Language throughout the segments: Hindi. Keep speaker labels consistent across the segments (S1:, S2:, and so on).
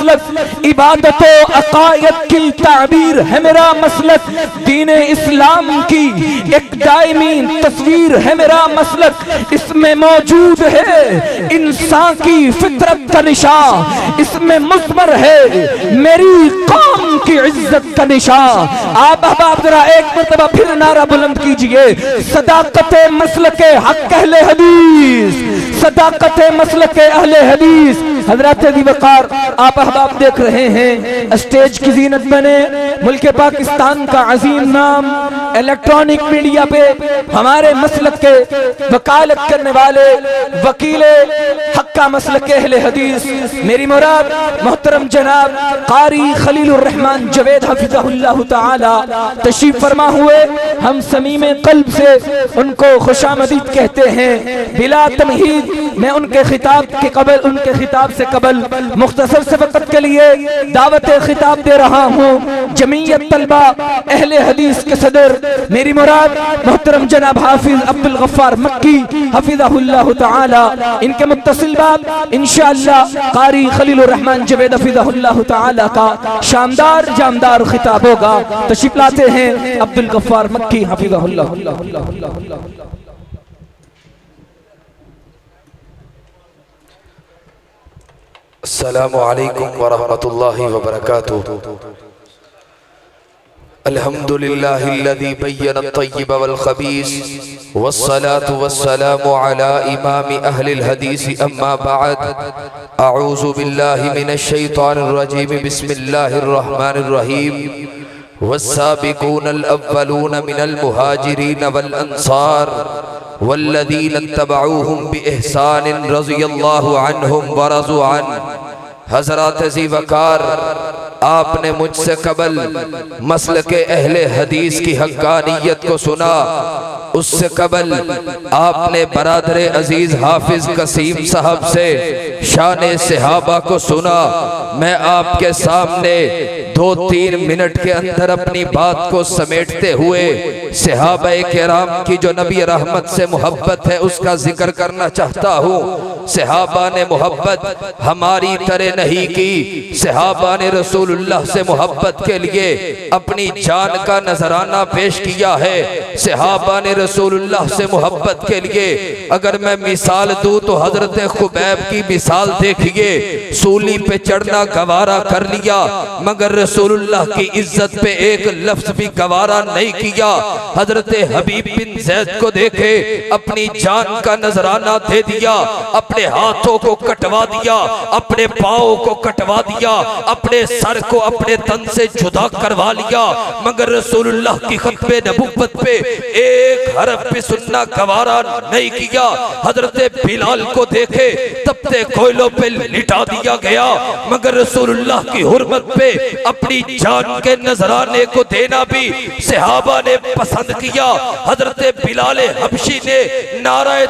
S1: मसलक, इबादत व अकायद की ताबीर है मेरा मसलक, दीन इस्लाम की एक दायमी तस्वीर है मेरा मसलक, इसमें मौजूद है इंसान की फितरत का निशान, इसमें मुस्मर है मेरी कौम की इज्जत का निशान। आप अहबाब जरा एक मरतबा फिर नारा बुलंद कीजिए, सदाकत मसलक हक अहले हदीस, सदाकत मसलक अहले हदीस। हजरत दी वकार आप अहबाब देख रहे हैं स्टेज की जीनत बने मुल्क पाकिस्तान का अजीम नाम इलेक्ट्रॉनिक मीडिया पे हमारे मसलक के वकालत करने वाले वकील हक्का मसलक अहले हदीस मेरी मुराद मोहतरम जनाब कारी खलीलुर रहमान जवेद हफिज़हुल्लाह ताला तशरीफ फरमा हुए। हम समीम कल्ब से उनको खुशामदीद कहते हैं। बिला तमहीद मैं उनके खिताब से कबल मुख्तसर से वक़्त के लिए दावत खिताब दे रहा हूँ जमीयत तलबा अहले हदीस के सदर मेरी मुराद मोहतरम जनाब हाफिज अब्दुल गफ्फार मक्की हफिज़हुल्लाह ताला, इनके मुत्तसिल बाब इंशाअल्लाह कारी खलीलुर रहमान जवेद हफिज़हुल्लाह ताला का शानदार जामदार खिताब होगा। तशरीफ लाते हैं अब्दुल गफ्फार मक्की हफिज़हुल्लाह।
S2: अस्सलामु अलैकुम वरहमतुल्लाहि वबरकातुहू। अल्हम्दुलिल्लाहिल्लज़ी बय्यना अत-तय्यिब वल खबीस वस्सलातु वस्सलामु अला इमाम अहलिल हदीस अम्मा बअद। अऊज़ु बिल्लाहि मिनश शैतानिर रजीम बिस्मिल्लाहिर रहमानिर रहीम। वस्साबिकूनल अव्वलून मिनल मुहाजिरीन वल अंसार वल्लज़ीन इत्तबऊहुम बिइहसान रज़ियल्लाहु अन्हुम व रज़ू अन्हु। हज़रात ज़ी वक़ार आपने मुझसे कबल मसलके अहले हदीस की हक्कानियत को सुना, उससे कबल आपने बरादरे अजीज हाफिज कसीम साहब से शान सहाबा को सुना। मैं आपके सामने 2-3 मिनट के अंदर अपनी बात को समेटते हुए सहाबाए किराम की जो नबी रहमत से मोहब्बत है उसका जिक्र करना चाहता हूँ। सहाबा ने मोहब्बत हमारी तरह नहीं की, सहाबा ने रसूलुल्लाह से मोहब्बत के लिए अपनी जान का नजराना पेश किया है। सहाबा ने रसूलुल्लाह से मोहब्बत के लिए अगर मैं मिसाल दूं तो हजरत खुबैब की मिसाल देखिए, सूली पे चढ़ना गवारा कर लिया मगर रसूलुल्लाह की इज्जत पे एक लफ्ज भी गवारा नहीं किया। हजरत हबीब बिन ज़ैद को देखे, अपनी जान का नजराना दे दिया, अपने हाथों को कटवा दिया, अपने पाँव को कटवा दिया, अपने सर को अपने तन से जुदा करवा लिया मगर रसूलुल्लाह की खत्मे नबुव्वत पे एक हरफ भी सुनना गवारा नहीं किया। हजरत बिलाल को देखे, तपते कोयलों पे लिटा दिया गया मगर रसूलुल्लाह की हुर्मत पे अपनी जान के नजराने को देना भी सहाबा ने पसंद किया। हजरत बिलाल हबशी ने नाराए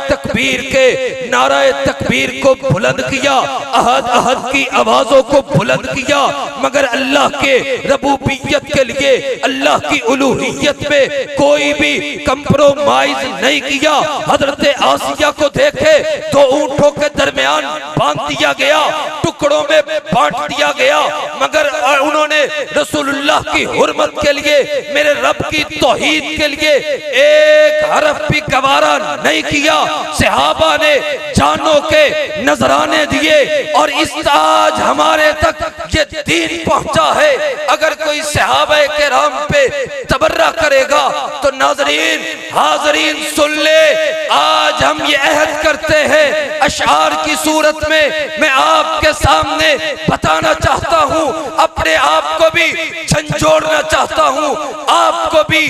S2: तकबीर को बुलंद किया, अहद अहद की आवाजों को बुलंद किया मगर अल्लाह के रबूबियत के लिए, अल्लाह की उलूहियत में कोई भी कंप्रोमाइज नहीं किया। हजरत आसिया को देखे, 2 ऊंटों के दरमियान बांध दिया गया, टुकड़ों में बांट दिया गया मगर उन्होंने रसूलुल्लाह की हुर्मत के लिए, मेरे रब की तौहीद के लिए एक हरफ भी गवारा नहीं किया। सहाबा ने जानों के नजराने दिए और इस आज हमारे तक ये दीन पहुंचा है। अगर कोई सहाबाए किराम पे तबर्रा करेगा तो नाज़रीन हाज़रीन सुन ले, आज हम ये अहद करते हैं अशआर की सूरत में मैं आपके सामने बताना चाहता हूँ, अपने आप को भी झंझोड़ना चाहता हूँ, आपको भी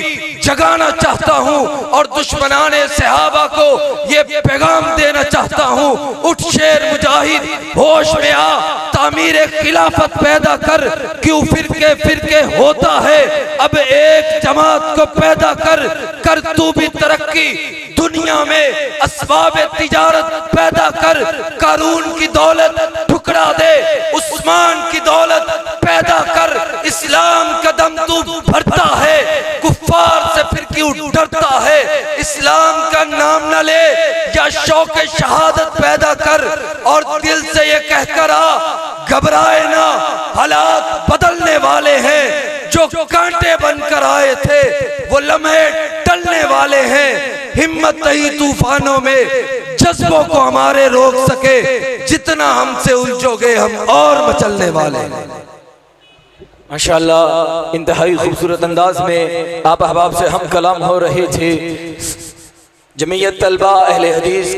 S2: जगाना चाहता हूँ और दुश्मनाने सहाबा को ये पैगाम देना चाहता हूँ। उठ शेर मुजाहिद, होश में आ, तामीर खिलाफत पैदा कर, क्यों फिरके होता है, अब एक जमात को पैदा कर तू भी तरक्की, दुनिया में असबाब तिजारत पैदा कर, कारून की दौलत ठुकरा दे, उस्मान की दौलत पैदा कर, इस्लाम का दम तू भरता है, कुफ्फार से फिर क्यों डरता है, इस्लाम का नाम न ले या शौक शहादत पैदा कर और दिल से ये कहकर आ, घबराए ना हालात बदलने वाले हैं, जो कांटे बनकर आए थे वो लम्हे टलने वाले हैं। हिम्मत नहीं तूफानों में जज्बों को हमारे रोक सके, जितना हमसे उलझोगे हम और मचलने वाले हैं।
S1: माशाअल्लाह, इंतहाई खूबसूरत अंदाज में आप अहबाब से हम कलाम हो रहे थे। जमीयत तलबा अहले हदीस